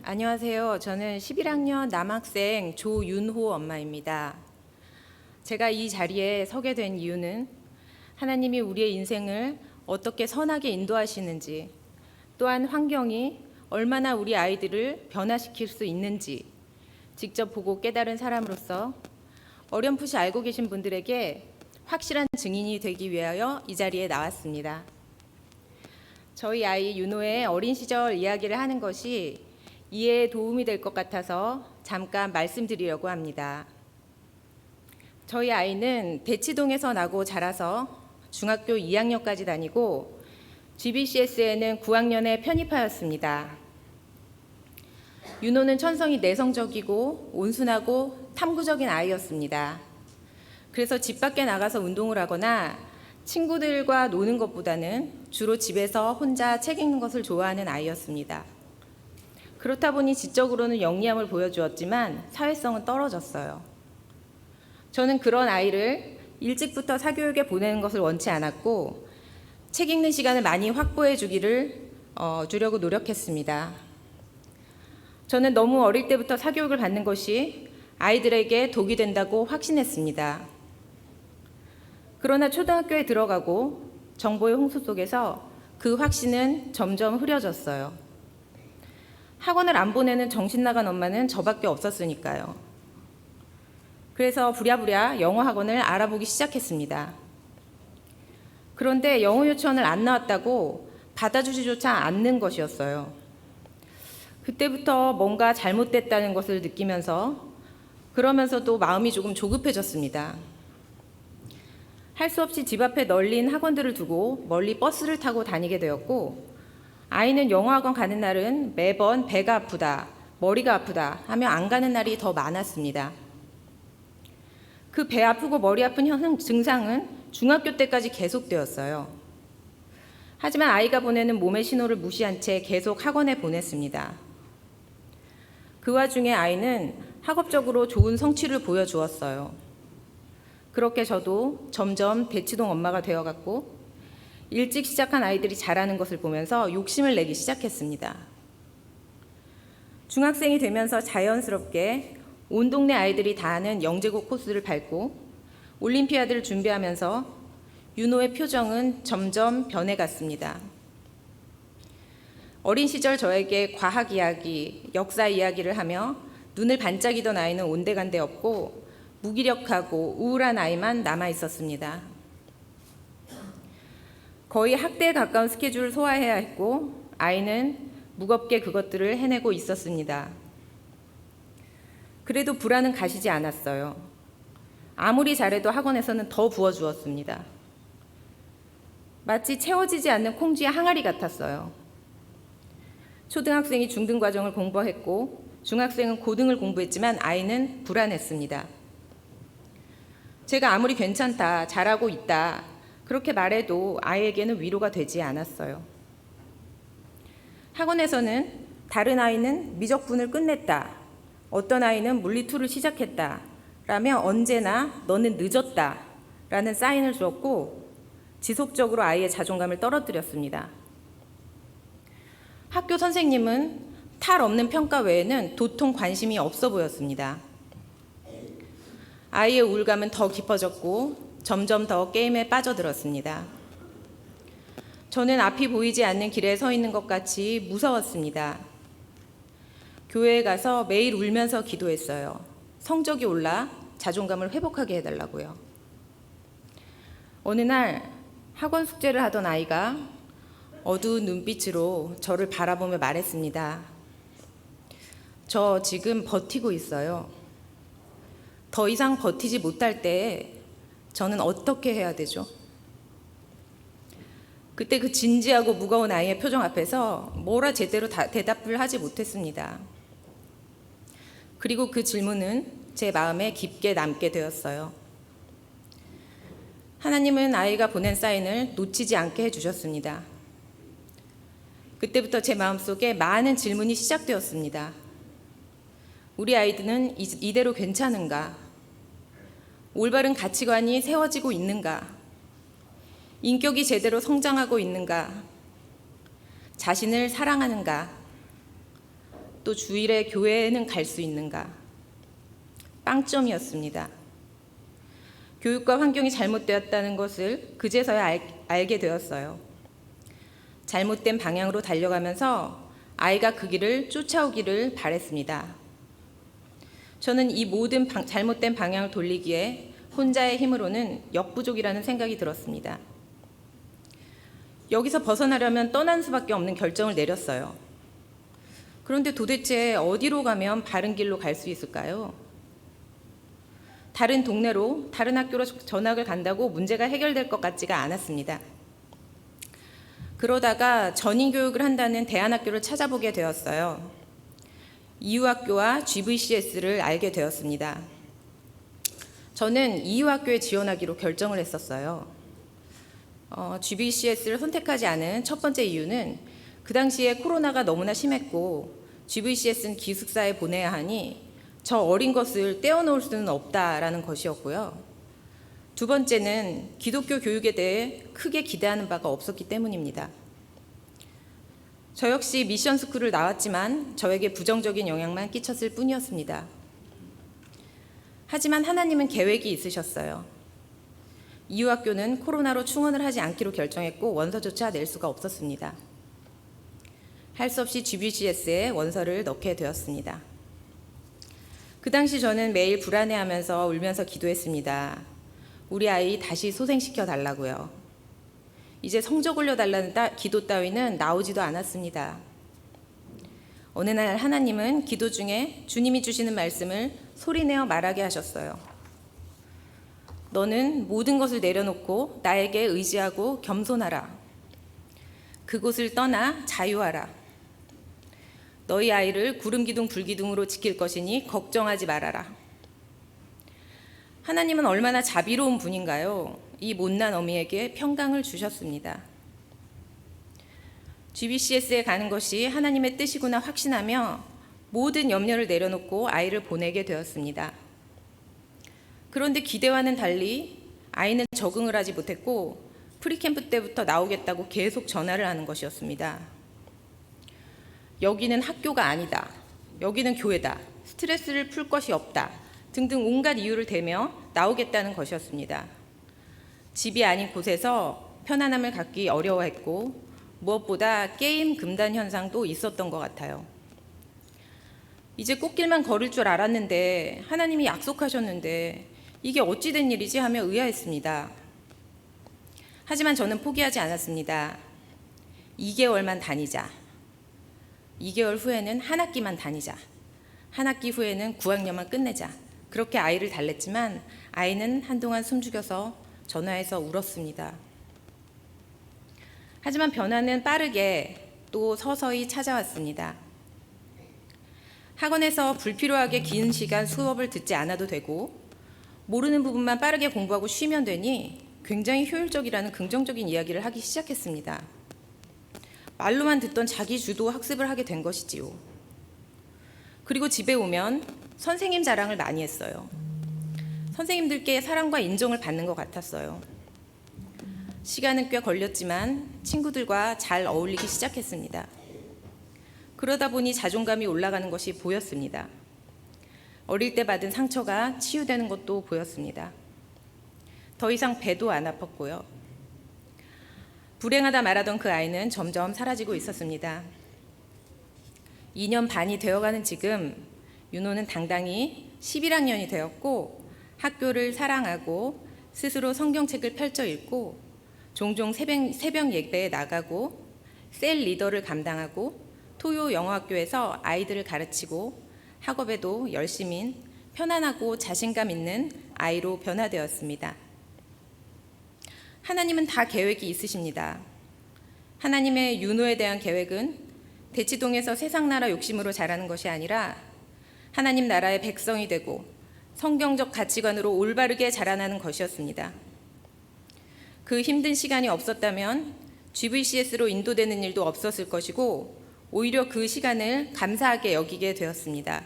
안녕하세요. 저는 11학년 남학생 조윤호 엄마입니다. 제가 이 자리에 서게 된 이유는 하나님이 우리의 인생을 어떻게 선하게 인도하시는지, 또한 환경이 얼마나 우리 아이들을 변화시킬 수 있는지 직접 보고 깨달은 사람으로서 어렴풋이 알고 계신 분들에게 확실한 증인이 되기 위하여 이 자리에 나왔습니다. 저희 아이 윤호의 어린 시절 이야기를 하는 것이 이해에 도움이 될 것 같아서 잠깐 말씀드리려고 합니다. 저희 아이는 대치동에서 나고 자라서 중학교 2학년까지 다니고 GBCS에는 9학년에 편입하였습니다. 윤호는 천성이 내성적이고 온순하고 탐구적인 아이였습니다. 그래서 집 밖에 나가서 운동을 하거나 친구들과 노는 것보다는 주로 집에서 혼자 책 읽는 것을 좋아하는 아이였습니다. 그렇다 보니 지적으로는 영리함을 보여주었지만 사회성은 떨어졌어요. 저는 그런 아이를 일찍부터 사교육에 보내는 것을 원치 않았고 책 읽는 시간을 많이 확보해 주려고 노력했습니다. 저는 너무 어릴 때부터 사교육을 받는 것이 아이들에게 독이 된다고 확신했습니다. 그러나 초등학교에 들어가고 정보의 홍수 속에서 그 확신은 점점 흐려졌어요. 학원을 안 보내는 정신 나간 엄마는 저밖에 없었으니까요. 그래서 부랴부랴 영어 학원을 알아보기 시작했습니다. 그런데 영어 유치원을 안 나왔다고 받아주지조차 않는 것이었어요. 그때부터 뭔가 잘못됐다는 것을 느끼면서 그러면서도 마음이 조금 조급해졌습니다. 할 수 없이 집 앞에 널린 학원들을 두고 멀리 버스를 타고 다니게 되었고 아이는 영어학원 가는 날은 매번 배가 아프다, 머리가 아프다 하며 안 가는 날이 더 많았습니다. 그 배 아프고 머리 아픈 증상은 중학교 때까지 계속되었어요. 하지만 아이가 보내는 몸의 신호를 무시한 채 계속 학원에 보냈습니다. 그 와중에 아이는 학업적으로 좋은 성취를 보여주었어요. 그렇게 저도 점점 대치동 엄마가 되어갔고 일찍 시작한 아이들이 잘하는 것을 보면서 욕심을 내기 시작했습니다. 중학생이 되면서 자연스럽게 온 동네 아이들이 다 아는 영재고 코스를 밟고 올림피아드를 준비하면서 윤호의 표정은 점점 변해갔습니다. 어린 시절 저에게 과학 이야기, 역사 이야기를 하며 눈을 반짝이던 아이는 온데간데 없고 무기력하고 우울한 아이만 남아 있었습니다. 거의 학대에 가까운 스케줄을 소화해야 했고 아이는 무겁게 그것들을 해내고 있었습니다. 그래도 불안은 가시지 않았어요. 아무리 잘해도 학원에서는 더 부어주었습니다. 마치 채워지지 않는 콩쥐의 항아리 같았어요. 초등학생이 중등 과정을 공부했고 중학생은 고등을 공부했지만 아이는 불안했습니다. 제가 아무리 괜찮다, 잘하고 있다 그렇게 말해도 아이에게는 위로가 되지 않았어요. 학원에서는 다른 아이는 미적분을 끝냈다, 어떤 아이는 물리2를 시작했다 라며 언제나 너는 늦었다 라는 사인을 주었고 지속적으로 아이의 자존감을 떨어뜨렸습니다. 학교 선생님은 탈 없는 평가 외에는 도통 관심이 없어 보였습니다. 아이의 우울감은 더 깊어졌고 점점 더 게임에 빠져들었습니다. 저는 앞이 보이지 않는 길에 서 있는 것 같이 무서웠습니다. 교회에 가서 매일 울면서 기도했어요. 성적이 올라 자존감을 회복하게 해달라고요. 어느 날 학원 숙제를 하던 아이가 어두운 눈빛으로 저를 바라보며 말했습니다. 저 지금 버티고 있어요. 더 이상 버티지 못할 때 저는 어떻게 해야 되죠? 그때 그 진지하고 무거운 아이의 표정 앞에서 뭐라 제대로 대답을 하지 못했습니다. 그리고 그 질문은 제 마음에 깊게 남게 되었어요. 하나님은 아이가 보낸 사인을 놓치지 않게 해주셨습니다. 그때부터 제 마음속에 많은 질문이 시작되었습니다. 우리 아이들은 이대로 괜찮은가? 올바른 가치관이 세워지고 있는가? 인격이 제대로 성장하고 있는가? 자신을 사랑하는가? 또 주일에 교회에는 갈 수 있는가? 빵점이었습니다. 교육과 환경이 잘못되었다는 것을 그제서야 알게 되었어요. 잘못된 방향으로 달려가면서 아이가 그 길을 쫓아오기를 바랬습니다. 저는 이 모든 잘못된 방향을 돌리기에 혼자의 힘으로는 역부족이라는 생각이 들었습니다. 여기서 벗어나려면 떠날 수밖에 없는 결정을 내렸어요. 그런데 도대체 어디로 가면 바른 길로 갈 수 있을까요? 다른 동네로, 다른 학교로 전학을 간다고 문제가 해결될 것 같지가 않았습니다. 그러다가 전인교육을 한다는 대안학교를 찾아보게 되었어요. 이유학교와 GVCS를 알게 되었습니다. 저는 이유학교에 지원하기로 결정을 했었어요. GVCS를 선택하지 않은 첫 번째 이유는 그 당시에 코로나가 너무나 심했고 GVCS는 기숙사에 보내야 하니 저 어린 것을 떼어놓을 수는 없다라는 것이었고요. 두 번째는 기독교 교육에 대해 크게 기대하는 바가 없었기 때문입니다. 저 역시 미션 스쿨을 나왔지만 저에게 부정적인 영향만 끼쳤을 뿐이었습니다. 하지만 하나님은 계획이 있으셨어요. 이유학교는 코로나로 충원을 하지 않기로 결정했고 원서조차 낼 수가 없었습니다. 할 수 없이 GBCS에 원서를 넣게 되었습니다. 그 당시 저는 매일 불안해하면서 울면서 기도했습니다. 우리 아이 다시 소생시켜 달라고요. 이제 성적 올려달라는 기도 따위는 나오지도 않았습니다. 어느 날 하나님은 기도 중에 주님이 주시는 말씀을 소리내어 말하게 하셨어요. 너는 모든 것을 내려놓고 나에게 의지하고 겸손하라. 그곳을 떠나 자유하라. 너희 아이를 구름기둥 불기둥으로 지킬 것이니 걱정하지 말아라. 하나님은 얼마나 자비로운 분인가요? 이 못난 어미에게 평강을 주셨습니다. GBCS에 가는 것이 하나님의 뜻이구나 확신하며 모든 염려를 내려놓고 아이를 보내게 되었습니다. 그런데 기대와는 달리 아이는 적응을 하지 못했고 프리캠프 때부터 나오겠다고 계속 전화를 하는 것이었습니다. 여기는 학교가 아니다. 여기는 교회다. 스트레스를 풀 것이 없다. 등등 온갖 이유를 대며 나오겠다는 것이었습니다. 집이 아닌 곳에서 편안함을 갖기 어려워했고 무엇보다 게임 금단 현상도 있었던 것 같아요. 이제 꽃길만 걸을 줄 알았는데 하나님이 약속하셨는데 이게 어찌 된 일이지 하며 의아했습니다. 하지만 저는 포기하지 않았습니다. 2개월만 다니자. 2개월 후에는 한 학기만 다니자. 한 학기 후에는 9학년만 끝내자. 그렇게 아이를 달랬지만 아이는 한동안 숨죽여서 전화해서 울었습니다. 하지만 변화는 빠르게 또 서서히 찾아왔습니다. 학원에서 불필요하게 긴 시간 수업을 듣지 않아도 되고 모르는 부분만 빠르게 공부하고 쉬면 되니 굉장히 효율적이라는 긍정적인 이야기를 하기 시작했습니다. 말로만 듣던 자기 주도 학습을 하게 된 것이지요. 그리고 집에 오면 선생님 자랑을 많이 했어요. 선생님들께 사랑과 인정을 받는 것 같았어요. 시간은 꽤 걸렸지만 친구들과 잘 어울리기 시작했습니다. 그러다 보니 자존감이 올라가는 것이 보였습니다. 어릴 때 받은 상처가 치유되는 것도 보였습니다. 더 이상 배도 안 아팠고요. 불행하다 말하던 그 아이는 점점 사라지고 있었습니다. 2년 반이 되어가는 지금 윤호는 당당히 11학년이 되었고 학교를 사랑하고 스스로 성경책을 펼쳐 읽고 종종 새벽 예배에 나가고 셀 리더를 감당하고 토요 영어학교에서 아이들을 가르치고 학업에도 열심인 편안하고 자신감 있는 아이로 변화되었습니다. 하나님은 다 계획이 있으십니다. 하나님의 윤호에 대한 계획은 대치동에서 세상 나라 욕심으로 자라는 것이 아니라 하나님 나라의 백성이 되고 성경적 가치관으로 올바르게 자라나는 것이었습니다. 그 힘든 시간이 없었다면 GVCS로 인도되는 일도 없었을 것이고 오히려 그 시간을 감사하게 여기게 되었습니다.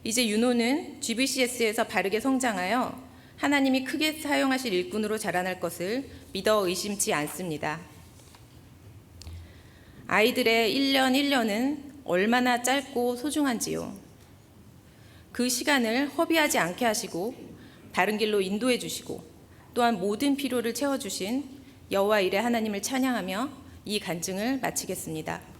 이제 윤호는 GVCS에서 바르게 성장하여 하나님이 크게 사용하실 일꾼으로 자라날 것을 믿어 의심치 않습니다. 아이들의 1년 1년은 얼마나 짧고 소중한지요. 그 시간을 허비하지 않게 하시고 바른 길로 인도해 주시고 또한 모든 필요를 채워주신 여호와 일의 하나님을 찬양하며 이 간증을 마치겠습니다.